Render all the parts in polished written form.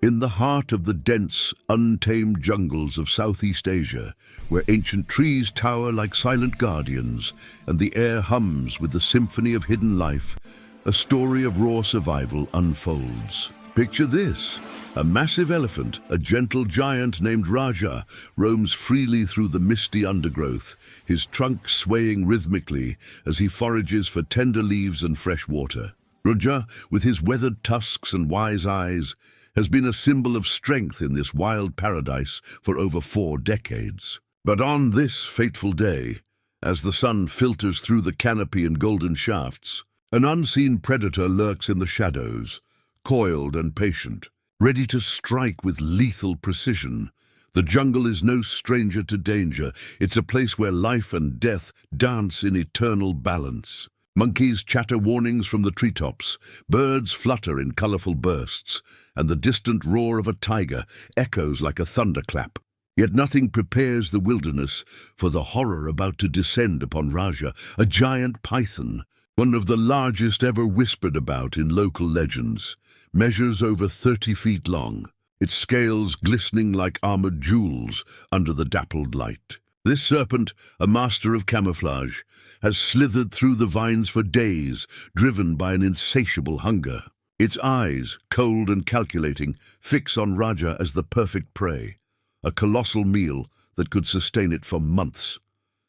In the heart of the dense, untamed jungles of Southeast Asia, where ancient trees tower like silent guardians and the air hums with the symphony of hidden life, a story of raw survival unfolds. Picture this. A massive elephant, a gentle giant named Raja, roams freely through the misty undergrowth, his trunk swaying rhythmically as he forages for tender leaves and fresh water. Raja, with his weathered tusks and wise eyes, has been a symbol of strength in this wild paradise for over 4 decades. But on this fateful day, as the sun filters through the canopy and golden shafts, an unseen predator lurks in the shadows, coiled and patient, ready to strike with lethal precision. The jungle is no stranger to danger. It's a place where life and death dance in eternal balance. Monkeys chatter warnings from the treetops, birds flutter in colorful bursts, and the distant roar of a tiger echoes like a thunderclap. Yet nothing prepares the wilderness for the horror about to descend upon Raja, a giant python, one of the largest ever whispered about in local legends, measures over 30 feet long, its scales glistening like armored jewels under the dappled light. This serpent, a master of camouflage, has slithered through the vines for days, driven by an insatiable hunger. Its eyes, cold and calculating, fix on Raja as the perfect prey, a colossal meal that could sustain it for months.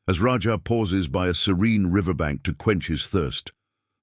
As Raja pauses by a serene riverbank to quench his thirst,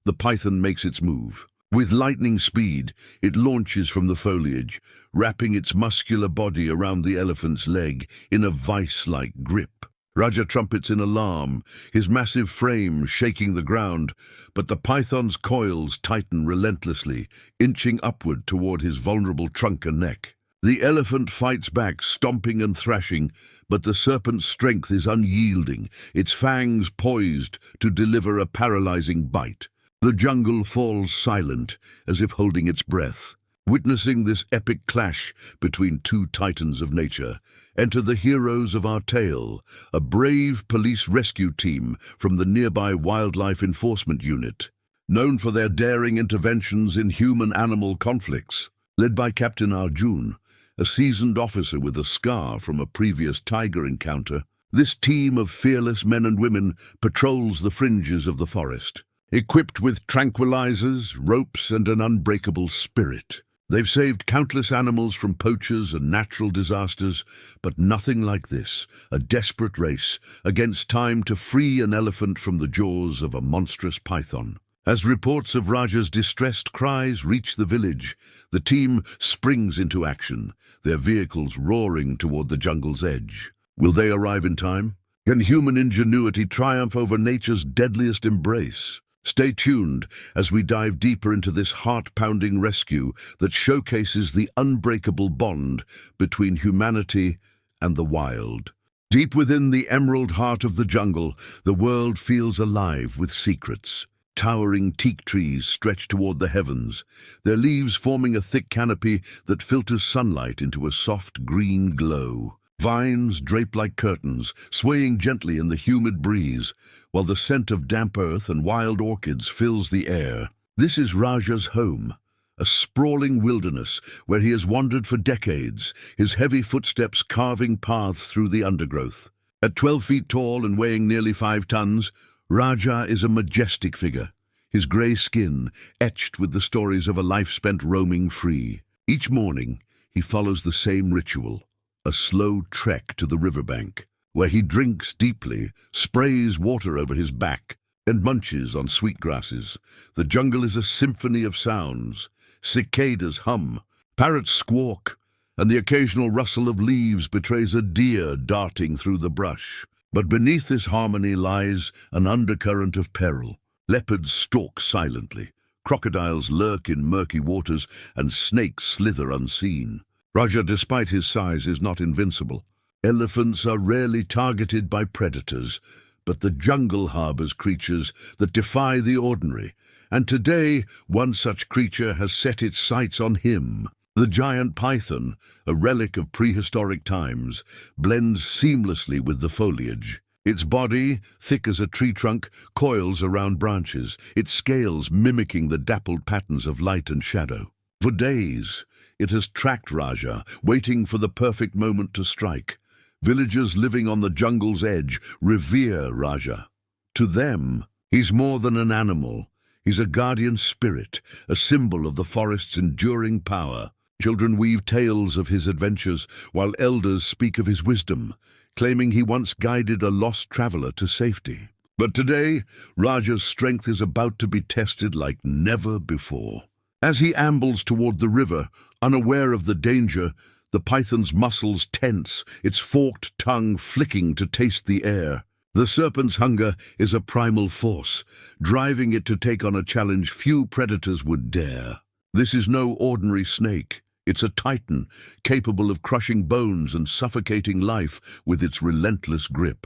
the python makes its move. With lightning speed, it launches from the foliage, wrapping its muscular body around the elephant's leg in a vice-like grip. Raja trumpets in alarm, his massive frame shaking the ground, but the python's coils tighten relentlessly, inching upward toward his vulnerable trunk and neck. The elephant fights back, stomping and thrashing, but the serpent's strength is unyielding, its fangs poised to deliver a paralyzing bite. The jungle falls silent, as if holding its breath. Witnessing this epic clash between 2 titans of nature, enter the heroes of our tale, a brave police rescue team from the nearby Wildlife Enforcement Unit, known for their daring interventions in human-animal conflicts. Led by Captain Arjun, a seasoned officer with a scar from a previous tiger encounter, this team of fearless men and women patrols the fringes of the forest. Equipped with tranquilizers, ropes, and an unbreakable spirit, they've saved countless animals from poachers and natural disasters, but nothing like this, a desperate race against time to free an elephant from the jaws of a monstrous python. As reports of Raja's distressed cries reach the village, the team springs into action, their vehicles roaring toward the jungle's edge. Will they arrive in time? Can human ingenuity triumph over nature's deadliest embrace? Stay tuned as we dive deeper into this heart-pounding rescue that showcases the unbreakable bond between humanity and the wild. Deep within the emerald heart of the jungle, the world feels alive with secrets. Towering teak trees stretch toward the heavens, their leaves forming a thick canopy that filters sunlight into a soft green glow. Vines drape like curtains, swaying gently in the humid breeze, while the scent of damp earth and wild orchids fills the air. This is Raja's home, a sprawling wilderness where he has wandered for decades, his heavy footsteps carving paths through the undergrowth. At 12 feet tall and weighing nearly 5 tons, Raja is a majestic figure, his grey skin etched with the stories of a life spent roaming free. Each morning, he follows the same ritual, a slow trek to the riverbank, where he drinks deeply, sprays water over his back, and munches on sweet grasses. The jungle is a symphony of sounds. Cicadas hum, parrots squawk, and the occasional rustle of leaves betrays a deer darting through the brush. But beneath this harmony lies an undercurrent of peril. Leopards stalk silently, crocodiles lurk in murky waters, and snakes slither unseen. Raja, despite his size, is not invincible. Elephants are rarely targeted by predators, but the jungle harbors creatures that defy the ordinary, and today one such creature has set its sights on him. The giant python, a relic of prehistoric times, blends seamlessly with the foliage. Its body, thick as a tree trunk, coils around branches, its scales mimicking the dappled patterns of light and shadow. For days, it has tracked Raja, waiting for the perfect moment to strike. Villagers living on the jungle's edge revere Raja. To them, he's more than an animal. He's a guardian spirit, a symbol of the forest's enduring power. Children weave tales of his adventures, while elders speak of his wisdom, claiming he once guided a lost traveler to safety. But today, Raja's strength is about to be tested like never before. As he ambles toward the river, unaware of the danger, the python's muscles tense, its forked tongue flicking to taste the air. The serpent's hunger is a primal force, driving it to take on a challenge few predators would dare. This is no ordinary snake. It's a titan, capable of crushing bones and suffocating life with its relentless grip.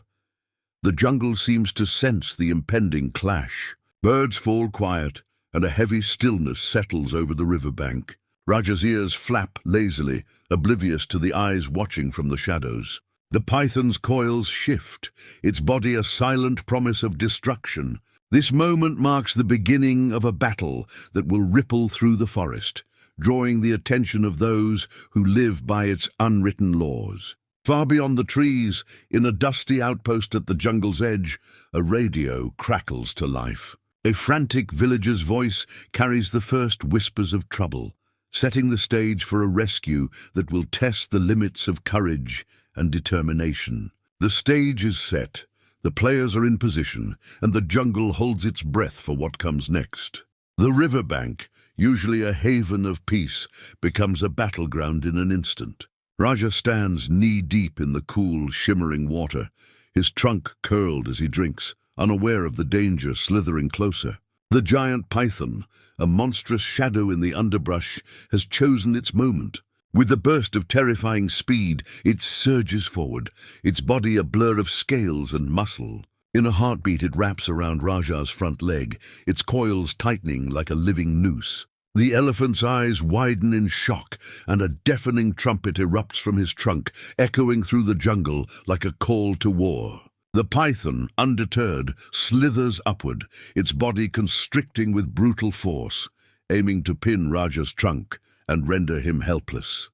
The jungle seems to sense the impending clash. Birds fall quiet, and a heavy stillness settles over the riverbank. Raja's ears flap lazily, oblivious to the eyes watching from the shadows. The python's coils shift, its body a silent promise of destruction. This moment marks the beginning of a battle that will ripple through the forest, drawing the attention of those who live by its unwritten laws. Far beyond the trees, in a dusty outpost at the jungle's edge, a radio crackles to life. A frantic villager's voice carries the first whispers of trouble, setting the stage for a rescue that will test the limits of courage and determination. The stage is set, the players are in position, and the jungle holds its breath for what comes next. The riverbank, usually a haven of peace, becomes a battleground in an instant. Raja stands knee-deep in the cool, shimmering water, his trunk curled as he drinks, unaware of the danger slithering closer. The giant python, a monstrous shadow in the underbrush, has chosen its moment. With a burst of terrifying speed, it surges forward, its body a blur of scales and muscle. In a heartbeat, it wraps around Raja's front leg, its coils tightening like a living noose. The elephant's eyes widen in shock, and a deafening trumpet erupts from his trunk, echoing through the jungle like a call to war. The python, undeterred, slithers upward, its body constricting with brutal force, aiming to pin Raja's trunk and render him helpless.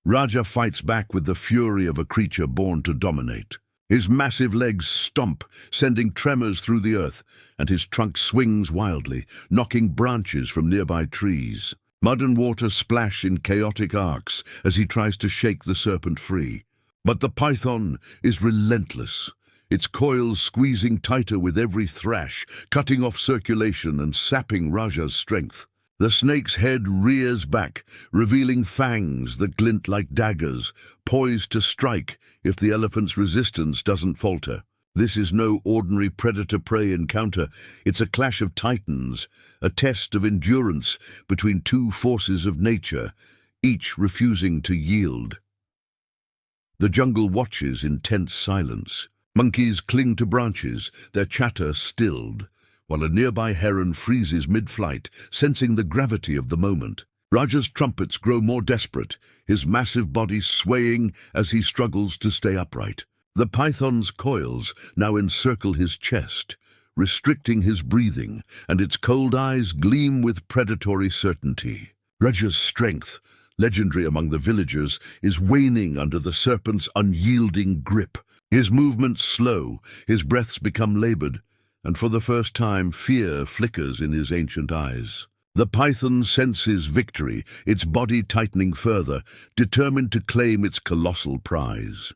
Raja fights back with the fury of a creature born to dominate. His massive legs stomp, sending tremors through the earth, and his trunk swings wildly, knocking branches from nearby trees. Mud and water splash in chaotic arcs as he tries to shake the serpent free. But the python is relentless, its coils squeezing tighter with every thrash, cutting off circulation and sapping Raja's strength. The snake's head rears back, revealing fangs that glint like daggers, poised to strike if the elephant's resistance doesn't falter. This is no ordinary predator-prey encounter. It's a clash of titans, a test of endurance between two forces of nature, each refusing to yield. The jungle watches in tense silence. Monkeys cling to branches, their chatter stilled, while a nearby heron freezes mid-flight, sensing the gravity of the moment. Raja's trumpets grow more desperate, his massive body swaying as he struggles to stay upright. The python's coils now encircle his chest, restricting his breathing, and its cold eyes gleam with predatory certainty. Raja's strength, legendary among the villagers, is waning under the serpent's unyielding grip. His movements slow, his breaths become labored, and for the first time fear flickers in his ancient eyes. The python senses victory, its body tightening further, determined to claim its colossal prize.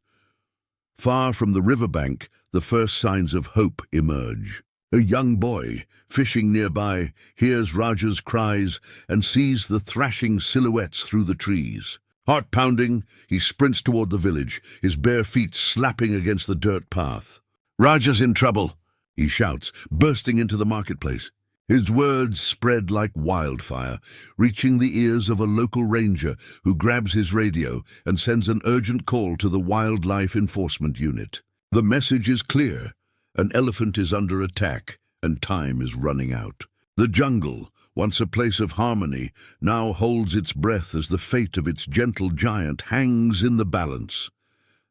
Far from the riverbank, the first signs of hope emerge. A young boy, fishing nearby, hears Raja's cries and sees the thrashing silhouettes through the trees. Heart pounding, he sprints toward the village, his bare feet slapping against the dirt path. "Raja's in trouble," he shouts, bursting into the marketplace. His words spread like wildfire, reaching the ears of a local ranger who grabs his radio and sends an urgent call to the Wildlife Enforcement Unit. The message is clear. An elephant is under attack, and time is running out. The jungle, once a place of harmony, now holds its breath as the fate of its gentle giant hangs in the balance.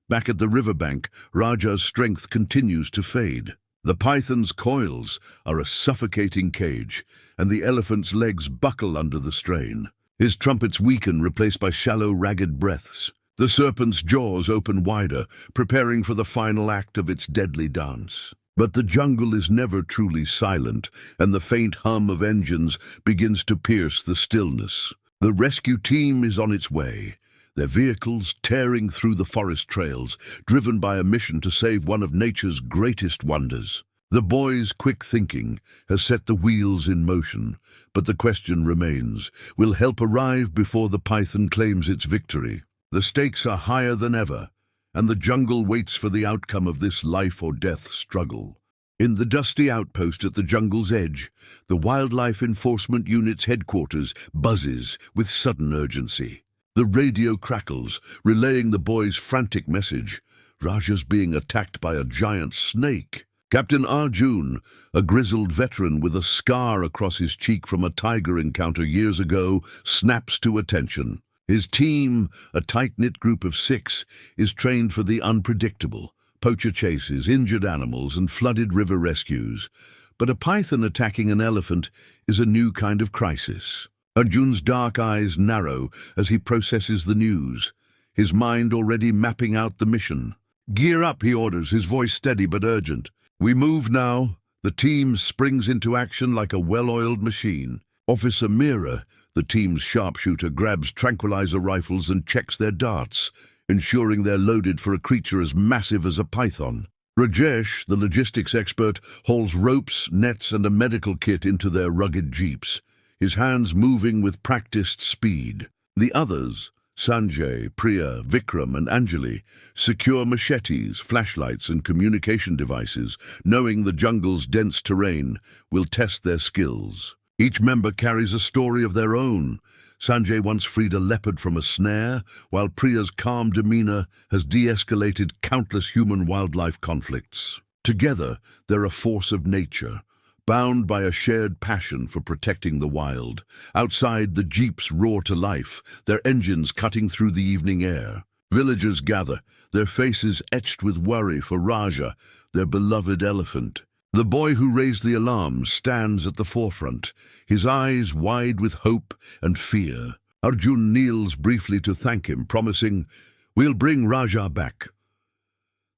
Back at the riverbank, Raja's strength continues to fade. The python's coils are a suffocating cage, and the elephant's legs buckle under the strain. His trumpets weaken, replaced by shallow, ragged breaths. The serpent's jaws open wider, preparing for the final act of its deadly dance. But the jungle is never truly silent, and the faint hum of engines begins to pierce the stillness. The rescue team is on its way, their vehicles tearing through the forest trails, driven by a mission to save one of nature's greatest wonders. The boys' quick thinking has set the wheels in motion, but the question remains, will help arrive before the python claims its victory? The stakes are higher than ever, and the jungle waits for the outcome of this life-or-death struggle. In the dusty outpost at the jungle's edge, the Wildlife Enforcement Unit's headquarters buzzes with sudden urgency. The radio crackles, relaying the boys' frantic message. Raja's being attacked by a giant snake. Captain Arjun, a grizzled veteran with a scar across his cheek from a tiger encounter years ago, snaps to attention. His team, a tight-knit group of 6, is trained for the unpredictable: poacher chases, injured animals, and flooded river rescues. But a python attacking an elephant is a new kind of crisis. Arjun's dark eyes narrow as he processes the news, his mind already mapping out the mission. "Gear up," he orders, his voice steady but urgent. "We move now." The team springs into action like a well-oiled machine. Officer Meera, the team's sharpshooter, grabs tranquilizer rifles and checks their darts, ensuring they're loaded for a creature as massive as a python. Rajesh, the logistics expert, hauls ropes, nets, and a medical kit into their rugged jeeps, his hands moving with practiced speed. The others, Sanjay, Priya, Vikram, and Anjali, secure machetes, flashlights, and communication devices, knowing the jungle's dense terrain will test their skills. Each member carries a story of their own. Sanjay once freed a leopard from a snare, while Priya's calm demeanor has de-escalated countless human-wildlife conflicts. Together, they're a force of nature, bound by a shared passion for protecting the wild. Outside, the jeeps roar to life, their engines cutting through the evening air. Villagers gather, their faces etched with worry for Raja, their beloved elephant. The boy who raised the alarm stands at the forefront, his eyes wide with hope and fear. Arjun kneels briefly to thank him, promising, "We'll bring Raja back."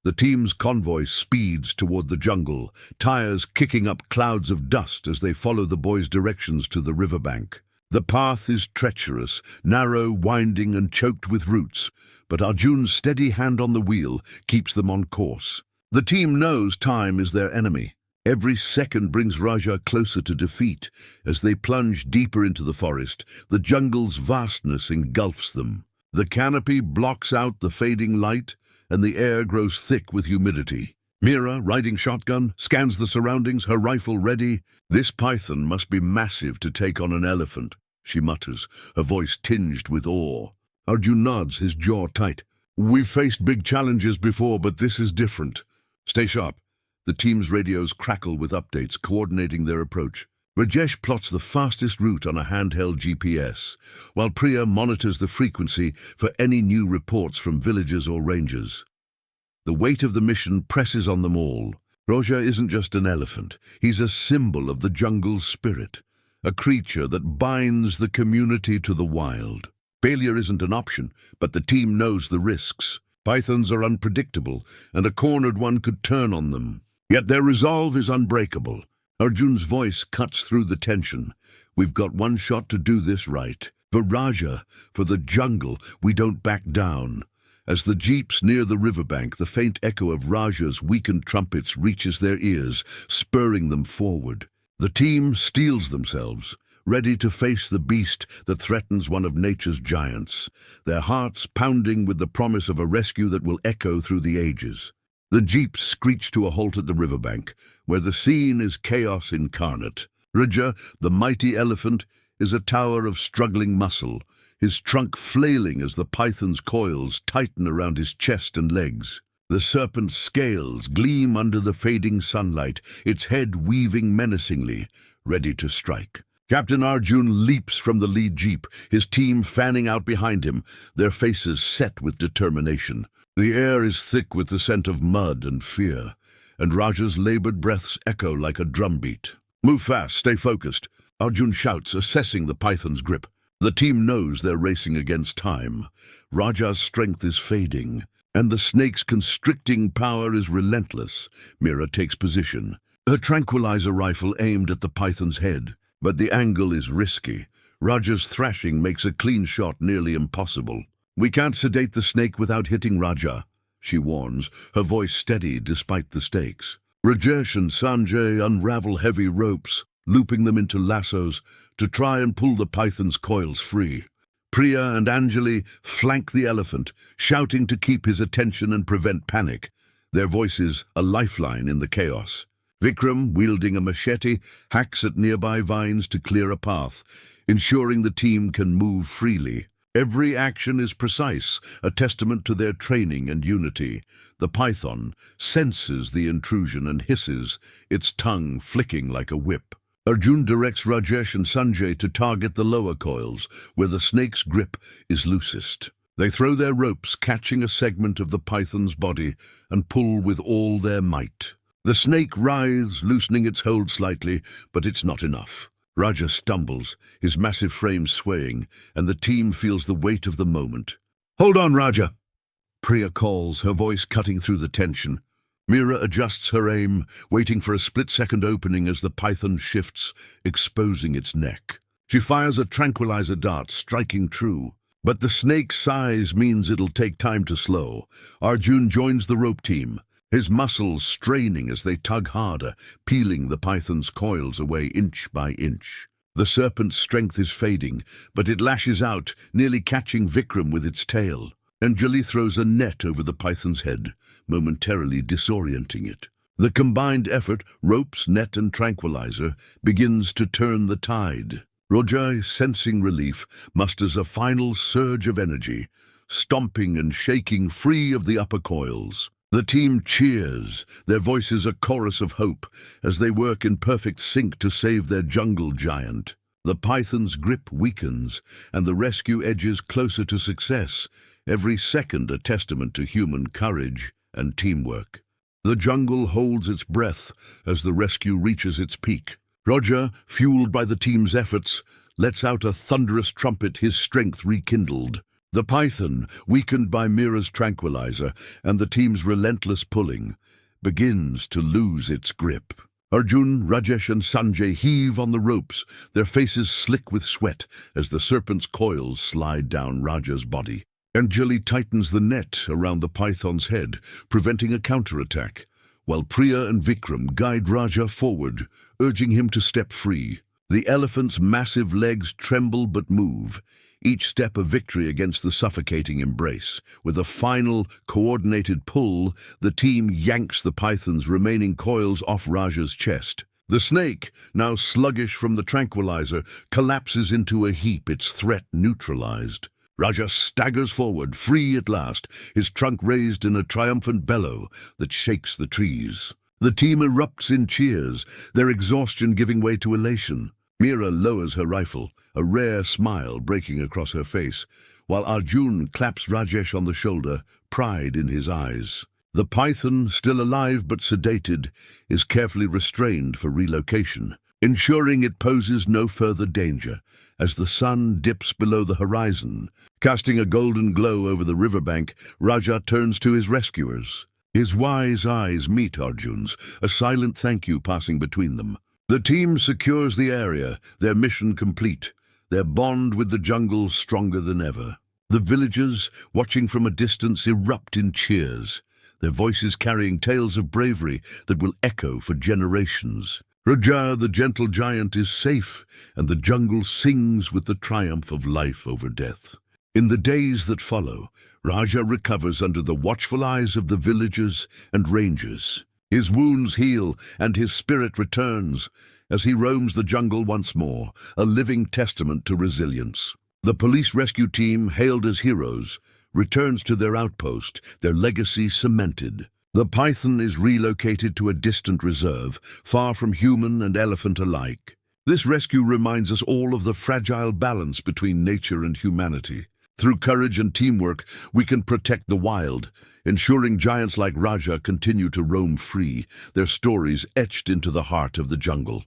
The team's convoy speeds toward the jungle, tires kicking up clouds of dust as they follow the boys' directions to the riverbank. The path is treacherous, narrow, winding, and choked with roots, but Arjun's steady hand on the wheel keeps them on course. The team knows time is their enemy. Every second brings Raja closer to defeat. As they plunge deeper into the forest, the jungle's vastness engulfs them. The canopy blocks out the fading light, and the air grows thick with humidity. Meera, riding shotgun, scans the surroundings, her rifle ready. "This python must be massive to take on an elephant," she mutters, her voice tinged with awe. Arjun nods, his jaw tight. "We've faced big challenges before, but this is different. Stay sharp." The team's radios crackle with updates, coordinating their approach. Rajesh plots the fastest route on a handheld GPS, while Priya monitors the frequency for any new reports from villagers or rangers. The weight of the mission presses on them all. Raja isn't just an elephant, he's a symbol of the jungle's spirit, a creature that binds the community to the wild. Failure isn't an option, but the team knows the risks. Pythons are unpredictable, and a cornered one could turn on them. Yet their resolve is unbreakable. Arjun's voice cuts through the tension. "We've got one shot to do this right. For Raja, for the jungle, we don't back down." As the jeeps near the riverbank, the faint echo of Raja's weakened trumpets reaches their ears, spurring them forward. The team steels themselves, ready to face the beast that threatens one of nature's giants, their hearts pounding with the promise of a rescue that will echo through the ages. The jeeps screech to a halt at the riverbank, where the scene is chaos incarnate. Raja, the mighty elephant, is a tower of struggling muscle, his trunk flailing as the python's coils tighten around his chest and legs. The serpent's scales gleam under the fading sunlight, its head weaving menacingly, ready to strike. Captain Arjun leaps from the lead jeep, his team fanning out behind him, their faces set with determination. The air is thick with the scent of mud and fear, and Raja's labored breaths echo like a drumbeat. "Move fast, stay focused," Arjun shouts, assessing the python's grip. The team knows they're racing against time. Raja's strength is fading, and the snake's constricting power is relentless. Mira takes position, her tranquilizer rifle aimed at the python's head, but the angle is risky. Raja's thrashing makes a clean shot nearly impossible. "We can't sedate the snake without hitting Raja," she warns, her voice steady despite the stakes. Rajesh and Sanjay unravel heavy ropes, looping them into lassos to try and pull the python's coils free. Priya and Anjali flank the elephant, shouting to keep his attention and prevent panic, their voices a lifeline in the chaos. Vikram, wielding a machete, hacks at nearby vines to clear a path, ensuring the team can move freely. Every action is precise, a testament to their training and unity. The python senses the intrusion and hisses, its tongue flicking like a whip. Arjun directs Rajesh and Sanjay to target the lower coils, where the snake's grip is loosest. They throw their ropes, catching a segment of the python's body, and pull with all their might. The snake writhes, loosening its hold slightly, but it's not enough. Raja stumbles, his massive frame swaying, and the team feels the weight of the moment. "Hold on, Raja!" Priya calls, her voice cutting through the tension. Mira adjusts her aim, waiting for a split-second opening as the python shifts, exposing its neck. She fires a tranquilizer dart, striking true. But the snake's size means it'll take time to slow. Arjun joins the rope team, his muscles straining as they tug harder, peeling the python's coils away inch by inch. The serpent's strength is fading, but it lashes out, nearly catching Vikram with its tail. Anjali throws a net over the python's head, momentarily disorienting it. The combined effort, ropes, net and tranquilizer, begins to turn the tide. Roja, sensing relief, musters a final surge of energy, stomping and shaking free of the upper coils. The team cheers, their voices a chorus of hope, as they work in perfect sync to save their jungle giant. The python's grip weakens, and the rescue edges closer to success, every second a testament to human courage and teamwork. The jungle holds its breath as the rescue reaches its peak. Roger, fueled by the team's efforts, lets out a thunderous trumpet, his strength rekindled. The python, weakened by Mira's tranquilizer and the team's relentless pulling, begins to lose its grip. Arjun, Rajesh and Sanjay heave on the ropes, their faces slick with sweat as the serpent's coils slide down Raja's body. Anjali tightens the net around the python's head, preventing a counterattack, while Priya and Vikram guide Raja forward, urging him to step free. The elephant's massive legs tremble but move, each step a victory against the suffocating embrace. With a final, coordinated pull, the team yanks the python's remaining coils off Raja's chest. The snake, now sluggish from the tranquilizer, collapses into a heap, its threat neutralized. Raja staggers forward, free at last, his trunk raised in a triumphant bellow that shakes the trees. The team erupts in cheers, their exhaustion giving way to elation. Mira lowers her rifle, a rare smile breaking across her face, while Arjun claps Rajesh on the shoulder, pride in his eyes. The python, still alive but sedated, is carefully restrained for relocation, ensuring it poses no further danger. As the sun dips below the horizon, casting a golden glow over the riverbank, Raja turns to his rescuers. His wise eyes meet Arjun's, a silent thank you passing between them. The team secures the area, their mission complete, their bond with the jungle stronger than ever. The villagers, watching from a distance, erupt in cheers, their voices carrying tales of bravery that will echo for generations. Raja, the gentle giant, is safe, and the jungle sings with the triumph of life over death. In the days that follow, Raja recovers under the watchful eyes of the villagers and rangers. His wounds heal, and his spirit returns as he roams the jungle once more, a living testament to resilience. The police rescue team, hailed as heroes, returns to their outpost, their legacy cemented. The python is relocated to a distant reserve, far from human and elephant alike. This rescue reminds us all of the fragile balance between nature and humanity. Through courage and teamwork, we can protect the wild, ensuring giants like Raja continue to roam free, their stories etched into the heart of the jungle.